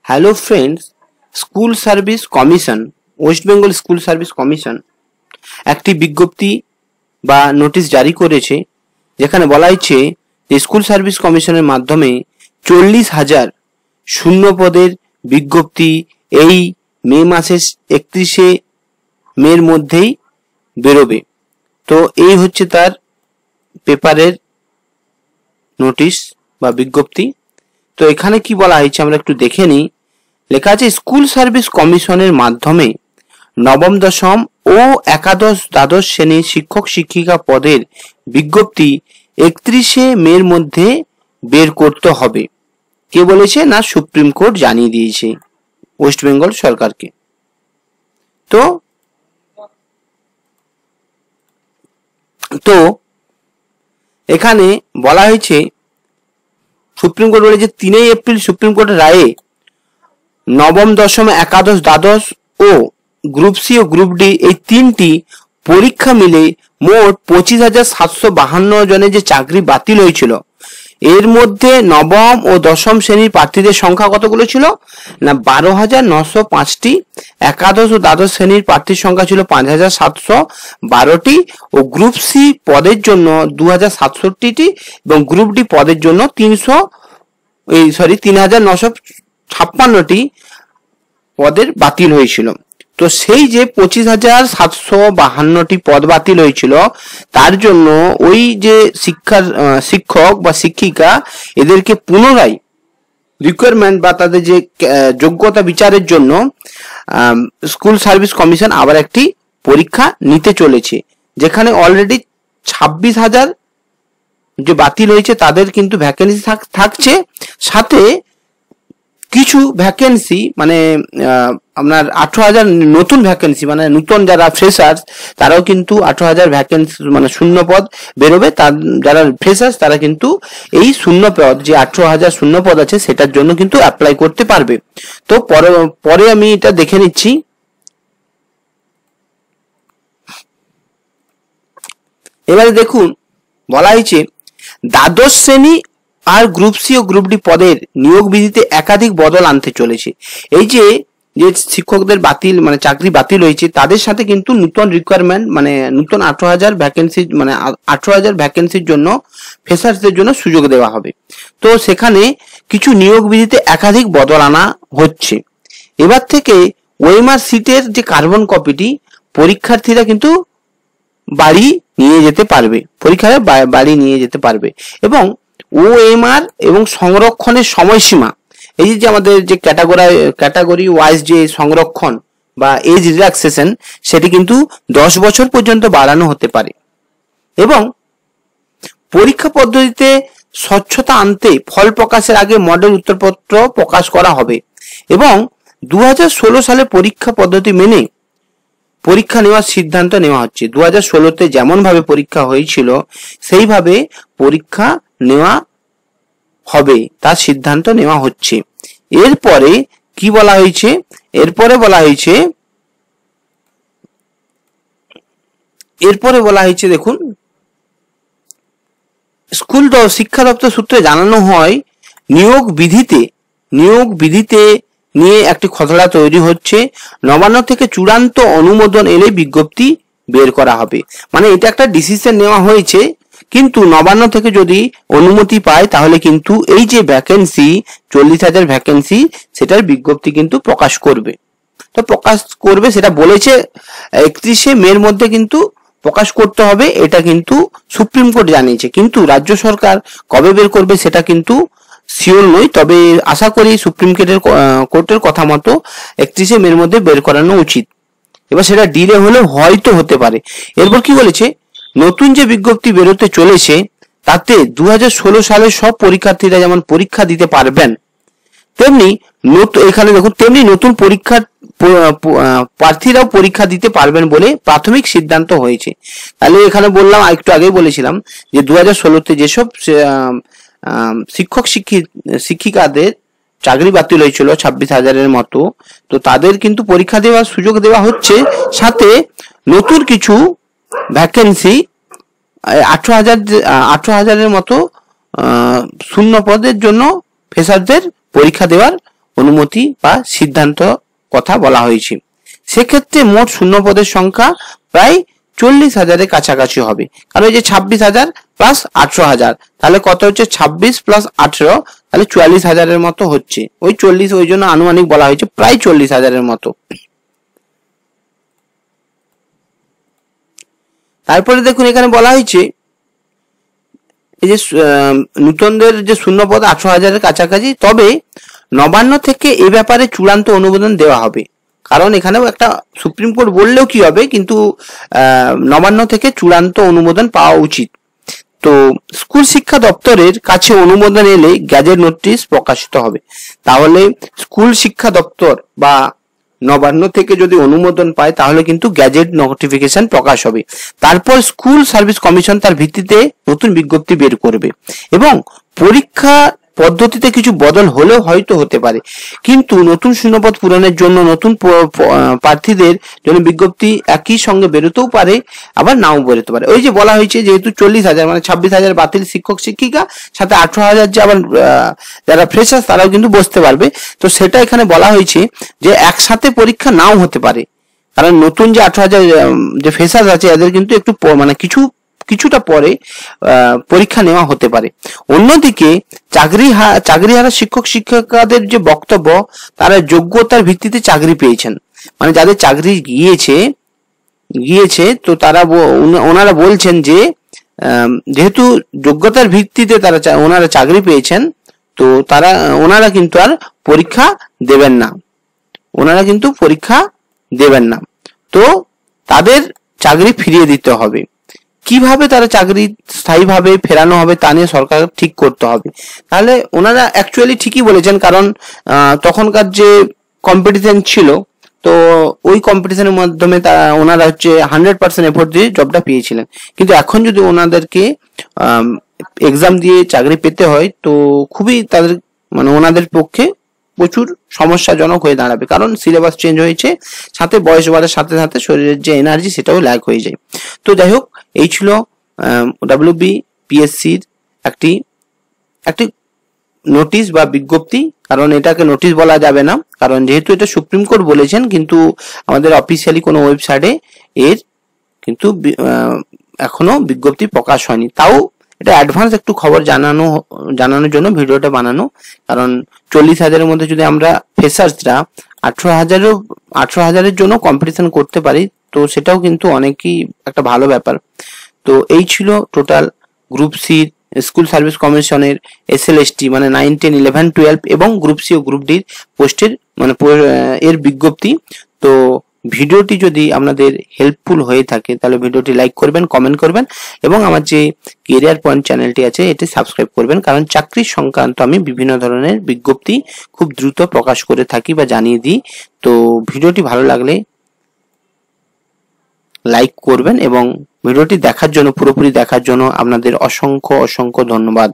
Hello friends, school service commission, West Bengal school service commission একটি বিজ্ঞপ্তি বা নোটিশ জারি করেছে, যেখানে বলা হয়েছে যে স্কুল সার্ভিস কমিশনের মাধ্যমে 40,000 শূন্য পদের বিজ্ঞপ্তি এই মে মাসের 31শে মের মধ্যেই বেরোবে। তো এই হচ্ছে তার পেপারের নোটিশ বা বিজ্ঞপ্তি। তো এখানে কি বলা হয়েছে আমরা একটু দেখে নিই। লেখা আছে, স্কুল সার্ভিস কমিশনের মাধ্যমে নবম দশম ও একাদশ দ্বাদশ শ্রেণীর শিক্ষক শিক্ষিকা পদের বিজ্ঞপ্তি 31শে মের মধ্যে বের করতে হবে। কে বলেছে? না, সুপ্রিম কোর্ট জানিয়ে দিয়েছে ওয়েস্ট বেঙ্গল সরকারকে। তো এখানে বলা হয়েছে, সুপ্রিম কোর্ট বলেছে 3 এপ্রিল সুপ্রিম কোর্টের রায়ে নবম দশম একাদশ দ্বাদশ ও গ্রুপ সি ও গ্রুপ ডি এই 3টি পরীক্ষা মিলে মোট 25,752 জনের যে চাকরি বাতিল হয়েছিল, এর মধ্যে নবম ও দশম শ্রেণীর প্রার্থীদের সংখ্যা কতগুলো ছিল? না, 12,905টি। একাদশ ও দ্বাদশ শ্রেণীর প্রার্থীর সংখ্যা ছিল 5,712টি ও গ্রুপ সি পদের জন্য 2,067টি এবং গ্রুপ ডি পদের জন্য 3,956টি পদের বাতিল হয়েছিল। তো সেই যে 25,752টি পদ বাতিল হয়েছিল, তার জন্য ওই যে শিক্ষক বা শিক্ষিকা এদেরকে পুনরায় রিকোয়ারমেন্ট বা তাদের যে যোগ্যতা বিচারের জন্য স্কুল সার্ভিস কমিশন আবার একটি পরীক্ষা নিতে চলেছে, যেখানে অলরেডি 26,000 যে বাতিল হয়েছে তাদের কিন্তু ভ্যাকেন্সি থাকছে, সাথে কিছু ভ্যাকেন্সি মানে আপনার 18,000 নতুন ভ্যাকেন্সি, মানে নতুন যারা ফ্রেশার্স তারাও কিন্তু 18,000 ভ্যাকেন্সি মানে শূন্য পদ বেরোবে। তার যারা ফ্রেশার্স তারা কিন্তু এই শূন্য পদ, যে 18,000 শূন্য পদ আছে, সেটার জন্য কিন্তু অ্যাপ্লাই করতে পারবে। তো পরে আমি এটা দেখে নিচ্ছি। এবারে দেখুন, বলা হয়েছে দ্বাদশ শ্রেণী আর গ্রুপ সি ও গ্রুপ ডি পদের নিয়োগ বিধিতে একাধিক বদল আনতে চলেছে। এই যে শিক্ষকদের বাতিল মানে চাকরি বাতিল হয়েছে, তাদের সাথে কিন্তু নতুন রিকোয়ারমেন্ট মানে নতুন 18,000 ভ্যাকেন্সি মানে 18,000 ভ্যাকেন্সির জন্য ফ্রেশার্সদের জন্য সুযোগ দেওয়া হবে। তো সেখানে কিছু নিয়োগ বিধিতে একাধিক বদল আনা হচ্ছে। এবার থেকে ওএমআর সিটের যে কার্বন কপিটি পরীক্ষার্থীরা কিন্তু বাড়ি নিয়ে যেতে পারবে, পরীক্ষায় বাড়ি নিয়ে যেতে পারবে। এবং ওএমআর এবং সংরক্ষণের সময়সীমা, এই যে আমাদের যে ক্যাটাগরি ওয়াইজ যে সংরক্ষণ বা এজ রিল্যাক্সেশন, সেটি কিন্তু 10 বছর পর্যন্ত বাড়ানো হতে পারে। এবং পরীক্ষা পদ্ধতিতে স্বচ্ছতা আনতে ফল প্রকাশের আগে মডেল উত্তরপত্র প্রকাশ করা হবে এবং 2016 সালে পরীক্ষা পদ্ধতি মেনে পরীক্ষা নেওয়ার সিদ্ধান্ত নেওয়া হচ্ছে। 2016তে যেমন ভাবে পরীক্ষা হয়েছিল সেইভাবে পরীক্ষা নেওয়া হবে, তার সিদ্ধান্ত নেওয়া হচ্ছে। এরপরে কি বলা হয়েছে? এরপরে বলা হয়েছে দেখুন, স্কুল শিক্ষা দপ্তর সূত্রে জানানো হয়, নিয়োগ বিধিতে নিয়ে একটি খসড়া তৈরি হচ্ছে। নবান্ন থেকে চূড়ান্ত অনুমোদন এলে বিজ্ঞপ্তি বের করা হবে। মানে এটা একটা ডিসিশন নেওয়া হয়েছে, কিন্তু নবান্ন থেকে যদি অনুমতি পায় তাহলে কিন্তু এই যে ভ্যাকেন্সি 40,000 ভ্যাকেন্সি, সেটার বিজ্ঞপ্তি কিন্তু প্রকাশ করবে। সেটা বলেছে 31শে মের মধ্যে কিন্তু প্রকাশ করতে হবে, এটা কিন্তু সুপ্রিম কোর্ট জানিয়েছে। কিন্তু রাজ্য সরকার কবে বের করবে সেটা কিন্তু শিওর নই, তবে আশা করি সুপ্রিম কোর্টের কথা মতো 31শে মের মধ্যে বের করানো উচিত। এবার সেটা ডিলে হলে হয়তো হতে পারে। এরপর কি বলেছে, নতুন যে বিজ্ঞপ্তি বেরোতে চলেছে তাতে 2016 সালের সব পরীক্ষার্থীরা যেমন পরীক্ষা দিতে পারবেন, তেমনি এখানে দেখুন তেমনি নতুন প্রার্থীরাও পরীক্ষা দিতে পারবেন বলে প্রাথমিক সিদ্ধান্ত হয়েছে। তাহলে এখানে বললাম, একটু আগে বলেছিলাম যে 2016তে যেসব শিক্ষক শিক্ষিকাদের চাকরি বাতিল হয়েছিল 26,000-এর মতো, তো তাদের কিন্তু পরীক্ষা দেওয়ার সুযোগ দেওয়া হচ্ছে। সাথে নতুন কিছু ভ্যাকেন্সি 18,000-এর মতো শূন্য পদের জন্য ফ্রেশারদের পরীক্ষা দেওয়ার অনুমতি বা সিদ্ধান্ত কথা বলা হয়েছে। সেক্ষেত্রে মোট শূন্য পদের সংখ্যা প্রায় 40,000-এর কাছাকাছি হবে, কারণ এই যে 26,000 প্লাস 18,000, তাহলে কত হচ্ছে 26 প্লাস 18, তাহলে 44,000-এর মতো হচ্ছে। ওই 40, ওই জন্য আনুমানিক বলা হয়েছে প্রায় 40,000-এর মতো। তারপরে দেখুন এখানে বলা হয়েছে এই যে নূতনদের যে শূন্য পদ 18,000-এর কাছাকাছি, তবে নবান্ন থেকে এ ব্যাপারে চূড়ান্ত অনুমোদন দেওয়া হবে। কারণ এখানেও একটা সুপ্রিম কোর্ট বললেও কি হবে, কিন্তু নবান্ন থেকে চূড়ান্ত অনুমোদন পাওয়া উচিত। তো স্কুল শিক্ষা দপ্তরের কাছে অনুমোদন এলে গ্যাজেট নোটিশ প্রকাশিত হবে। তাহলে স্কুল শিক্ষা দপ্তর বা নবান্ন থেকে যদি অনুমোদন পায় তাহলে কিন্তু গ্যাজেট নোটিফিকেশন প্রকাশ হবে। তারপর স্কুল সার্ভিস কমিশন তার ভিত্তিতে নতুন বিজ্ঞপ্তি বের করবে এবং পরীক্ষা পদ্ধতিতে কিছু বদল হলেও হয়তো হতে পারে, কিন্তু নতুন শূন্যপদ পূরণের জন্য নতুন প্রার্থীদের জন্য বিজ্ঞপ্তি একই সঙ্গে বেরোতেও পারে, আবার নাও বেরোতে পারে। ওই যে বলা হয়েছে যেহেতু 40,000 মানে 26,000 বাতিল শিক্ষক শিক্ষিকা, সাথে 18,000 যে আবার যারা ফ্রেশার্স তারাও কিন্তু বসতে পারবে। তো সেটা এখানে বলা হয়েছে যে একসাথে পরীক্ষা নাও হতে পারে, কারণ নতুন যে 18,000 যে ফ্রেশার্স আছে এদের কিন্তু একটু মানে কিছুটা পরে পরীক্ষা নেওয়া হতে পারে। অন্যদিকে চাকরিহারা শিক্ষক শিক্ষিকাদের যে বক্তব্য, তারা যোগ্যতার ভিত্তিতে চাকরি পেয়েছেন, মানে যাদের চাকরি গিয়েছে তো তারা ওনারা বলছেন যে যেহেতু যোগ্যতার ভিত্তিতে ওনারা চাকরি পেয়েছেন, তো ওনারা কিন্তু আর পরীক্ষা দেবেন না, তো তাদের চাকরি ফিরিয়ে দিতে হবে। কিভাবে তারা চাকরি স্থায়ীভাবে ফেরানো হবে তা নিয়ে সরকার ঠিক করতে হবে। তাহলে ওনারা অ্যাকচুয়ালি ঠিকই বলেছেন, কারণ তখনকার যে কম্পিটিশন ছিল, তো ওই কম্পিটিশনের মাধ্যমে ওনারা হচ্ছে 100% এফোর্ট দিয়ে জবটা পেয়েছিলেন। কিন্তু এখন যদি ওনাদেরকে এক্সাম দিয়ে চাকরি পেতে হয় তো খুবই তাদের মানে ওনাদের পক্ষে প্রচুর সমস্যাজনক হয়ে দাঁড়াবে, কারণ সিলেবাস চেঞ্জ হয়েছে, সাথে বয়স বাড়ার সাথে সাথে শরীরের যে এনার্জি সেটাও ল্যাগ হয়ে যায়। তো যাই হোক, এই ছিল WBPSCর একটি নোটিশ বা বিজ্ঞপ্তি, কারণ এটাকে নোটিশ বলা যাবে না, কারণ যেহেতু এটা সুপ্রিম কোর্ট বলেছেন, কিন্তু আমাদের অফিসিয়ালি কোনো ওয়েবসাইটে এর কিন্তু এখনো বিজ্ঞপ্তি প্রকাশ হয়নি। তাও এটা অ্যাডভান্স একটু খবর জানানোর জন্য ভিডিওটা বানানো, কারণ 40,000-এর মধ্যে যদি আমরা ফ্রেশার্সরা 18,000-এর জন্য কম্পিটিশন করতে পারি, তো সেটাও কিন্তু অনেকই একটা ভালো ব্যাপার। তো এই ছিল total group C school service কমিশনের SLST মানে 9, 10, 11, 12 এবং গ্রুপ সি ও গ্রুপ ডি পোস্টের মানে এর বিজ্ঞপ্তি। তো ভিডিওটি যদি আপনাদের হেল্পফুল হয়ে থাকে তাহলে ভিডিওটি লাইক করবেন, কমেন্ট করবেন এবং আমার যে কেরিয়ার পয়েন্ট চ্যানেলটি আছে এটি সাবস্ক্রাইব করবেন, কারণ চাকরি সংক্রান্ত আমি বিভিন্ন ধরনের বিজ্ঞপ্তি খুব দ্রুত প্রকাশ করে থাকি বা জানিয়ে দিই। তো ভিডিওটি ভালো লাগলে লাইক করবেন এবং ভিডিওটি পুরোপুরি দেখার জন্য আপনাদের অসংখ্য ধন্যবাদ।